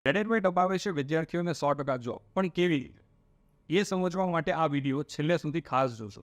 રેડેડવેટ અપાવે છે વિદ્યાર્થીઓને 100% જોબ, પણ કેવી રીતે? એ સમજવા માટે આ વિડીયો છેલ્લે સુધી ખાસ જોશો.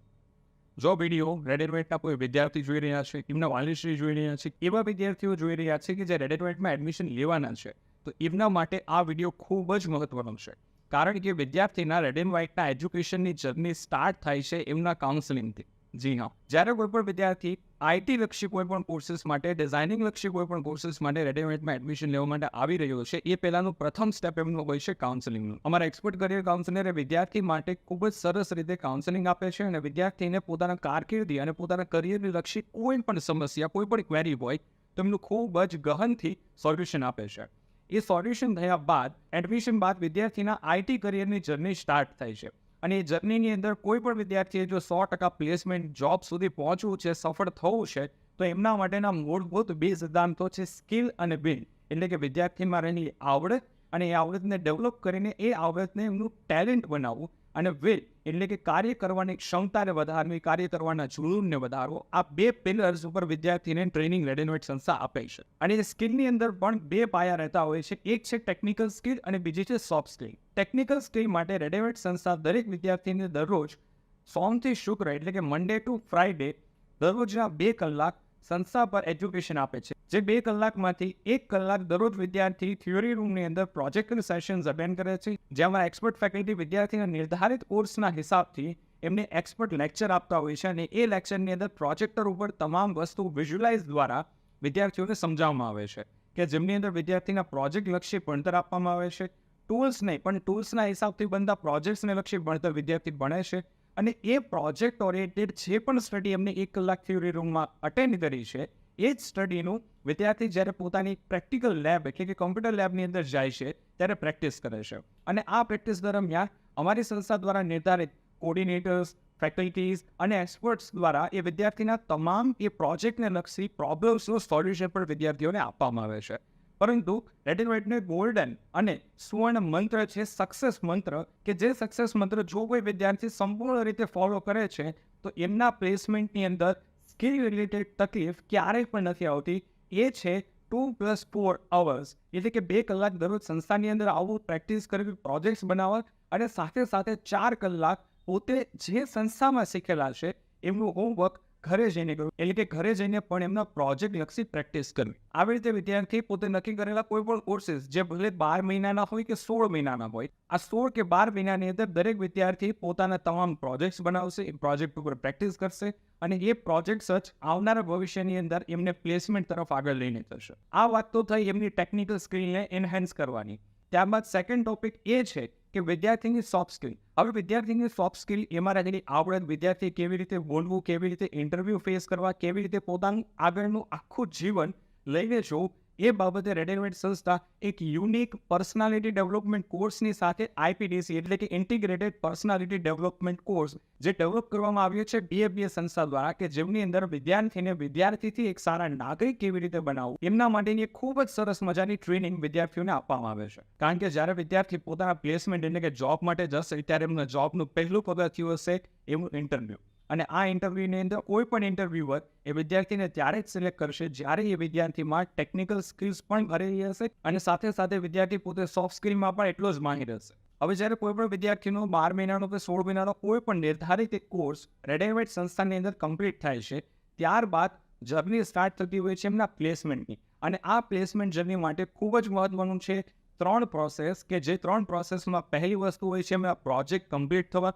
જો વિડીયો રેડેડવેટના કોઈ વિદ્યાર્થી જોઈ રહ્યા છે, એમના વાલીશ્રી જોઈ રહ્યા છે, એવા વિદ્યાર્થીઓ જોઈ રહ્યા છે કે જે રેડેડવેટમાં એડમિશન લેવાના છે, તો એમના માટે આ વિડીયો ખૂબ જ મહત્વનો છે. કારણ કે વિદ્યાર્થીના રેડેડવેટના એજ્યુકેશનની જર્ની સ્ટાર્ટ થાય છે એમના કાઉન્સેલિંગથી. જી હા, જ્યારે કોઈ પણ વિદ્યાર્થી આઈટી લક્ષી કોઈ પણ કોર્સીસ માટે, ડિઝાઇનિંગ લક્ષી કોઈ પણ કોર્સીસ માટે રેડેડવેટમાં એડમિશન લેવા માટે આવી રહ્યો છે, એ પહેલાનું પ્રથમ સ્ટેપ એમનું હોય છે કાઉન્સેલિંગનું. અમારા એક્સપર્ટ કરિયર કાઉન્સિલર વિદ્યાર્થી માટે ખૂબ જ સરસ રીતે કાઉન્સેલિંગ આપે છે અને વિદ્યાર્થીને પોતાના કારકિર્દી અને પોતાના કરિયરની લક્ષી કોઈ પણ સમસ્યા, કોઈ પણ ક્વેરી હોય તો એમનું ખૂબ જ ગહનથી સોલ્યુશન આપે છે. એ સોલ્યુશન થયા બાદ એડમિશન બાદ વિદ્યાર્થીના આઈટી કરિયરની જર્ની સ્ટાર્ટ થાય છે. અને એ જર્નીની અંદર કોઈ પણ વિદ્યાર્થીએ જો 100% પ્લેસમેન્ટ જોબ સુધી પહોંચવું છે, સફળ થવું છે, તો એમના માટેના મૂળભૂત બે સિદ્ધાંતો છે સ્કિલ અને બિલ્ડ. એટલે કે વિદ્યાર્થીમાં રહેલી આવડત અને એ આવડતને ડેવલપ કરીને એ આવડતને એમનું ટેલેન્ટ બનાવવું, અને વિલ એટલે કે કાર્ય કરવાની ક્ષમતાને વધારવી, કાર્ય કરવાના જુનૂનને વધારવો. આ બે પિલર્સ ઉપર વિદ્યાર્થીને ટ્રેનિંગ રેડેડવેટ સંસ્થા આપે છે. અને એ સ્કિલની અંદર પણ બે પાયા રહેતા હોય છે. એક છે ટેકનિકલ સ્કિલ અને બીજી છે સોફ્ટ સ્કિલ. ટેકનિકલ સ્કિલ માટે રેડેડવેટ સંસ્થા દરેક વિદ્યાર્થીને દરરોજ સોમથી શુક્ર એટલે કે મંડે ટુ ફ્રાઈડે દરરોજના 2 કલાક સંસ્થા પર એજ્યુકેશન આપે છે. જે 2 કલાકમાંથી 1 કલાક દરરોજ વિદ્યાર્થી થિયોરી રૂમની અંદર પ્રોજેક્ટ સેશન્સ અટેન્ડ કરે છે, જેમાં એક્સપર્ટ ફેકલ્ટી વિદ્યાર્થીના નિર્ધારિત કોર્સના હિસાબથી એમને એક્સપર્ટ લેક્ચર આપતા હોય છે. અને એ લેક્ચરની અંદર પ્રોજેક્ટર ઉપર તમામ વસ્તુ વિઝ્યુલાઇઝ દ્વારા વિદ્યાર્થીઓને સમજાવવામાં આવે છે, કે જેમની અંદર વિદ્યાર્થીના પ્રોજેક્ટ લક્ષી ભણતર આપવામાં આવે છે. ટૂલ્સ નહીં, પણ ટૂલ્સના હિસાબથી બનતા પ્રોજેક્ટ્સને લક્ષી ભણતર વિદ્યાર્થી ભણે છે. અને એ પ્રોજેક્ટ ઓરિએન્ટેડ જે પણ સ્ટડી એમને 1 કલાક થિયોરી રૂમમાં અટેન્ડ કરી છે, એ જ સ્ટડીનું વિદ્યાર્થી જ્યારે પોતાની પ્રેક્ટિકલ લેબ એટલે કે કોમ્પ્યુટર લેબની અંદર જાય છે, ત્યારે પ્રેક્ટિસ કરે છે. અને આ પ્રેક્ટિસ દરમિયાન અમારી સંસ્થા દ્વારા નિર્ધારિત કોર્ડિનેટર્સ, ફેકલ્ટીઝ અને એક્સપર્ટ્સ દ્વારા એ વિદ્યાર્થીના તમામ એ પ્રોજેક્ટને લક્ષી પ્રોબ્લેમ્સનું સોલ્યુશન પણ વિદ્યાર્થીઓને આપવામાં આવે છે. પરંતુ રેડેડવેટને ગોલ્ડન અને સુવર્ણ મંત્ર છે સક્સેસ મંત્ર, કે જે સક્સેસ મંત્ર જો કોઈ વિદ્યાર્થી સંપૂર્ણ રીતે ફોલો કરે છે, તો એમના પ્લેસમેન્ટની અંદર સ્કિલ રિલેટેડ તકલીફ ક્યારેય પણ નથી આવતી. એ છે 2 + 4 અવર્સ, એટલે કે 2 કલાક દરરોજ સંસ્થાની અંદર આવું પ્રેક્ટિસ કરવી, પ્રોજેક્ટ્સ બનાવવા, અને સાથે સાથે 4 કલાક પોતે જે સંસ્થામાં શીખેલા છે એમનું હોમવર્ક ઘરે જઈને કરવું, એટલે કે ઘરે જઈને પણ એમના પ્રોજેક્ટ લક્ષી પ્રેક્ટિસ કરવી. આવી રીતે વિદ્યાર્થી પોતે નક્કી કરેલા કોઈ પણ કોર્સીસ, જે ભલે 12 મહિનાના હોય કે 16 મહિનાના હોય, આ 16 કે 12 મહિનાની અંદર દરેક વિદ્યાર્થી પોતાના તમામ પ્રોજેક્ટ્સ બનાવશે, એ પ્રોજેક્ટ ઉપર પ્રેક્ટિસ કરશે, અને એ પ્રોજેક્ટ્સ જ આવનારા ભવિષ્યની અંદર એમને પ્લેસમેન્ટ તરફ આગળ લઈને જશે. આ વાત તો થઈ એમની ટેકનિકલ સ્કિલને એન્હાન્સ કરવાની. ત્યારબાદ સેકન્ડ ટોપિક એ છે કે વિદ્યાર્થીની સોફ્ટ સ્કિલ. હવે વિદ્યાર્થીની સોફ્ટ સ્કિલ એમાં રહેલી આવડત, વિદ્યાર્થી કેવી રીતે બોલવું, કેવી રીતે ઇન્ટરવ્યૂ ફેસ કરવા, કેવી રીતે પોતાનું આગળનું આખું જીવન લઈને જવું, એ બાબતે રેડેડવેટ સંસ્થા એક યુનિક પર્સનાલિટી ડેવલપમેન્ટ કોર્સની સાથે આઈપીડીસી એટલે કે ઇન્ટિગ્રેટેડ પર્સનાલિટી ડેવલપમેન્ટ કોર્સ જે ડેવલપ કરવામાં આવ્યો છે BFBS સંસ્થા દ્વારા, કે જેમની અંદર વિદ્યાર્થીને વિદ્યાર્થીથી એક સારા નાગરિક કેવી રીતે બનાવવું, એમના માટેની એક ખૂબ જ સરસ મજાની ટ્રેનિંગ વિદ્યાર્થીઓને આપવામાં આવે છે. કારણ કે જ્યારે વિદ્યાર્થી પોતાના પ્લેસમેન્ટ એટલે કે જોબ માટે જશે, ત્યારે એમના જોબનું પહેલું પગથિયું હશે એમનું ઇન્ટરવ્યૂ. અને આ ઇન્ટરવ્યૂની અંદર કોઈ પણ ઇન્ટરવ્યુઅર એ વિદ્યાર્થીને ત્યારે જ સિલેક્ટ કરશે જ્યારે એ વિદ્યાર્થીમાં ટેકનિકલ સ્કિલ્સ પણ ભરેલી હશે, અને સાથે સાથે વિદ્યાર્થી પોતે સોફ્ટ સ્કિલમાં પણ એટલો જ માહિર હશે. હવે જ્યારે કોઈ પણ વિદ્યાર્થીનો 12 મહિનાનો કે 16 મહિનાનો કોઈ પણ નિર્ધારિત એક કોર્સ રેડેડવેટ સંસ્થાની અંદર કમ્પ્લીટ થાય છે, ત્યારબાદ જર્ની સ્ટાર્ટ થતી હોય છે એમના પ્લેસમેન્ટની. અને આ પ્લેસમેન્ટ જર્ની માટે ખૂબ જ મહત્વનું છે 3 પ્રોસેસ, કે જે 3 પ્રોસેસમાં પહેલી વસ્તુ હોય છે એમના પ્રોજેક્ટ કમ્પ્લીટ થવા,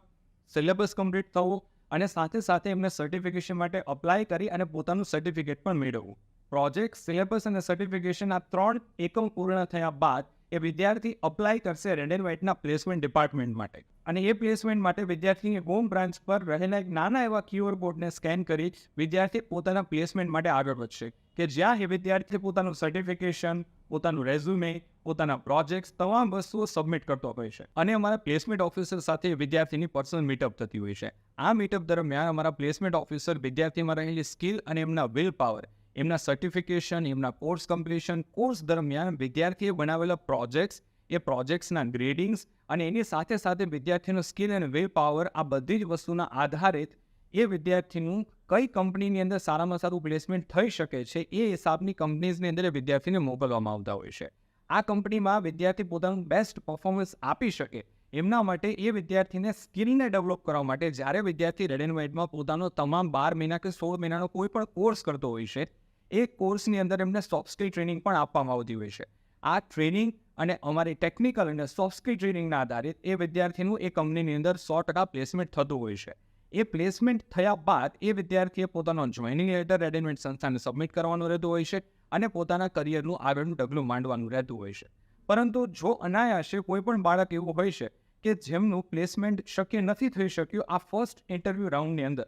સિલેબસ કમ્પ્લીટ થવો, અને સાથે સાથે એમને સર્ટિફિકેશન માટે અપ્લાય કરી અને પોતાનું સર્ટિફિકેટ પણ મેળવવું. પ્રોજેક્ટ, સિલેબસ અને સર્ટિફિકેશન, આ 3 એકમ પૂર્ણ થયા બાદ એ વિદ્યાર્થી અપ્લાય કરશે રેડેડવેટના પ્લેસમેન્ટ ડિપાર્ટમેન્ટ માટે. અને એ પ્લેસમેન્ટ માટે વિદ્યાર્થીની હોમ બ્રાન્ચ પર રહેલા એક નાના એવા QR કોડને સ્કેન કરી વિદ્યાર્થી પોતાના પ્લેસમેન્ટ માટે આગળ વધશે, કે જ્યાં એ વિદ્યાર્થી પોતાનું સર્ટિફિકેશન, પોતાનું રેઝ્યુમે, પોતાના પ્રોજેક્ટ્સ, તમામ વસ્તુઓ સબમિટ કરતો હોય છે. અને અમારા પ્લેસમેન્ટ ઓફિસર સાથે વિદ્યાર્થીની પર્સનલ મીટઅપ થતી હોય છે. આ મીટઅપ દરમિયાન અમારા પ્લેસમેન્ટ ઓફિસર વિદ્યાર્થીમાં રહેલી સ્કિલ અને એમના વિલ પાવર, એમના સર્ટિફિકેશન, એમના કોર્સ કમ્પ્લીશન, કોર્સ દરમિયાન વિદ્યાર્થીએ બનાવેલા પ્રોજેક્ટ્સ, એ પ્રોજેક્ટ્સના ગ્રેડિંગ્સ, અને એની સાથે સાથે વિદ્યાર્થીનો સ્કિલ અને વિલ પાવર, આ બધી જ વસ્તુના આધારિત એ વિદ્યાર્થીનું કઈ કંપનીની અંદર સારામાં સારું પ્લેસમેન્ટ થઈ શકે છે, એ હિસાબની કંપનીઝની અંદર એ વિદ્યાર્થીને મોકલવામાં આવતા હોય છે. આ કંપનીમાં વિદ્યાર્થી પોતાનું બેસ્ટ પરફોર્મન્સ આપી શકે એમના માટે એ વિદ્યાર્થીને સ્કિલને ડેવલપ કરવા માટે જ્યારે વિદ્યાર્થી રેડ એન્ડ વ્હાઇટમાં પોતાનો તમામ 12 મહિના કે 16 મહિનાનો કોઈ પણ કોર્સ કરતો હોય છે, એ કોર્સની અંદર એમને સોફ્ટ સ્કિલ ટ્રેનિંગ પણ આપવામાં આવતી હોય છે. આ ટ્રેનિંગ અને અમારી ટેકનિકલ અને સોફ્ટ સ્કિલ ટ્રેનિંગના આધારિત એ વિદ્યાર્થીનું એ કંપનીની અંદર 100% પ્લેસમેન્ટ થતું હોય છે. એ પ્લેસમેન્ટ થયા બાદ એ વિદ્યાર્થીએ પોતાનો joining letter red and white સંસ્થાને સબમિટ કરવાનું રહેતું હોય છે અને પોતાના કરિયરનું આગળનું ડગલું માંડવાનું રહેતું હોય છે. પરંતુ જો અનાયાસે કોઈ પણ બાળક એવું હોય છે કે જેમનું પ્લેસમેન્ટ શક્ય નથી થઈ શક્યું આ ફર્સ્ટ ઇન્ટરવ્યૂ રાઉન્ડની અંદર,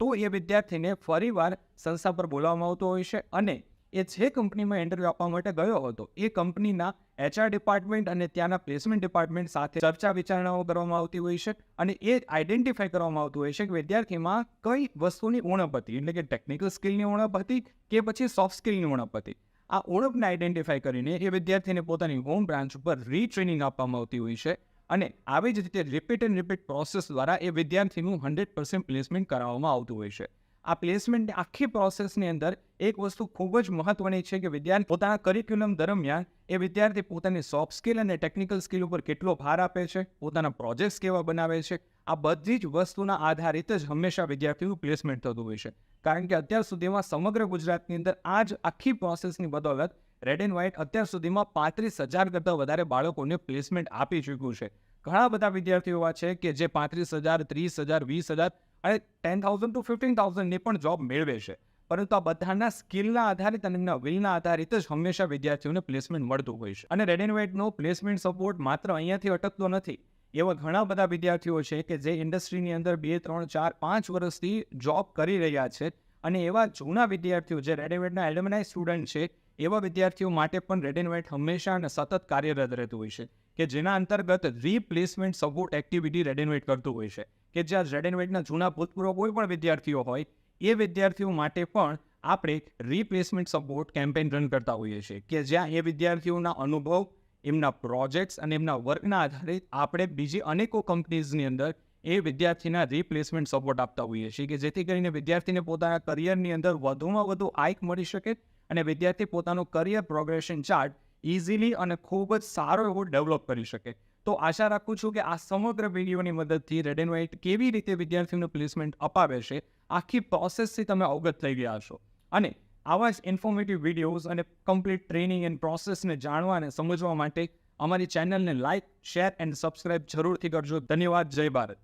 તો એ વિદ્યાર્થીને ફરીવાર સંસ્થા પર બોલાવવામાં આવતો હોય છે અને એ જે કંપનીમાં ઇન્ટરવ્યૂ આપવા માટે ગયો હતો એ કંપનીના HR ડિપાર્ટમેન્ટ અને ત્યાંના પ્લેસમેન્ટ ડિપાર્ટમેન્ટ સાથે ચર્ચા વિચારણાઓ કરવામાં આવતી હોય છે અને એ આઈડેન્ટિફાઈ કરવામાં આવતું હોય છે કે વિદ્યાર્થીમાં કઈ વસ્તુની ઉણપ હતી, એટલે કે ટેકનિકલ સ્કિલની ઉણપ હતી કે પછી સોફ્ટ સ્કિલની ઉણપ હતી. આ ઉણપને આઈડેન્ટિફાઈ કરીને એ વિદ્યાર્થીને પોતાની હોમ બ્રાન્ચ ઉપર રીટ્રેનિંગ આપવામાં આવતી હોય છે અને આવી જ રીતે રિપીટ એન્ડ રિપીટ પ્રોસેસ દ્વારા એ વિદ્યાર્થીનું 100% પ્લેસમેન્ટ કરાવવામાં આવતું હોય છે. આ પ્લેસમેન્ટની આખી પ્રોસેસની અંદર એક વસ્તુ ખૂબ જ મહત્વની છે કે વિદ્યાર્થી પોતાના કરિક્યુલમ દરમિયાન એ વિદ્યાર્થી પોતાની સોફ્ટ સ્કિલ અને ટેકનિકલ સ્કિલ ઉપર કેટલો ભાર આપે છે, પોતાના પ્રોજેક્ટ્સ કેવા બનાવે છે, આ બધી જ વસ્તુના આધારિત જ હંમેશા વિદ્યાર્થીનું પ્લેસમેન્ટ થતું હોય છે. કારણ કે અત્યાર સુધીમાં સમગ્ર ગુજરાતની અંદર આ જ આખી પ્રોસેસની બદૌલત રેડ એન્ડ વ્હાઇટ અત્યાર સુધીમાં 35,000 કરતાં વધારે બાળકોને પ્લેસમેન્ટ આપી ચૂક્યું છે. ઘણા બધા વિદ્યાર્થીઓ એવા છે કે જે 35,000, 30,000, 20,000 અને 10,000 to 15,000ની પણ જોબ મેળવે છે. પરંતુ આ બધાના સ્કિલના આધારિત અને એમના વિલના આધારિત જ હંમેશા વિદ્યાર્થીઓને પ્લેસમેન્ટ મળતું હોય છે. અને રેડ એન્ડ વ્હાઇટનો પ્લેસમેન્ટ સપોર્ટ માત્ર અહીંયાથી અટકતો નથી. એવા ઘણા બધા વિદ્યાર્થીઓ છે કે જે ઇન્ડસ્ટ્રીની અંદર 2, 3, 4, 5 વર્ષથી જોબ કરી રહ્યા છે અને એવા જૂના વિદ્યાર્થીઓ જે રેડ એન્ડ વ્હાઇટના એલ્યુમનાઈ સ્ટુડન્ટ છે એવા વિદ્યાર્થીઓ માટે પણ રેડ એન્ડ વ્હાઇટ હંમેશા અને સતત કાર્યરત રહેતું હોય છે કે જેના અંતર્ગત replacement support activity red and white કરતું હોય છે કે જ્યાં રેડ એન્ડ વ્હાઇટના જૂના ભૂતપૂર્વ કોઈ પણ વિદ્યાર્થીઓ હોય એ વિદ્યાર્થીઓ માટે પણ આપણે રીપ્લેસમેન્ટ સપોર્ટ કેમ્પેઇન રન કરતા હોઈએ છીએ કે જ્યાં એ વિદ્યાર્થીઓના અનુભવ, એમના પ્રોજેક્ટ્સ અને એમના વર્કના આધારિત આપણે બીજી અનેકો કંપનીઝની અંદર એ વિદ્યાર્થીના રીપ્લેસમેન્ટ સપોર્ટ આપતા હોઈએ છીએ કે જેથી કરીને વિદ્યાર્થીને પોતાના કરિયરની અંદર વધુમાં વધુ આઈક મળી શકે અને વિદ્યાર્થી પોતાનો કરિયર પ્રોગ્રેશન ચાર્ટ ઇઝીલી અને ખૂબ જ સારો એવો ડેવલપ કરી શકે. તો આશા રાખું છું કે આ સમગ્ર વિડીયોની મદદથી રેડ એન્ડ વ્હાઇટ કેવી રીતે વિદ્યાર્થીઓને પ્લેસમેન્ટ અપાવે છે આખી પ્રોસેસથી તમે અવગત થઈ ગયા છો. અને આવા જ ઇન્ફોર્મેટિવ વિડીયોઝ અને કમ્પ્લીટ ટ્રેનિંગ એન્ડ પ્રોસેસને જાણવા અને સમજવા માટે અમારી ચેનલને લાઇક, શેર એન્ડ સબસ્ક્રાઇબ જરૂરથી કરજો. ધન્યવાદ. જય ભારત.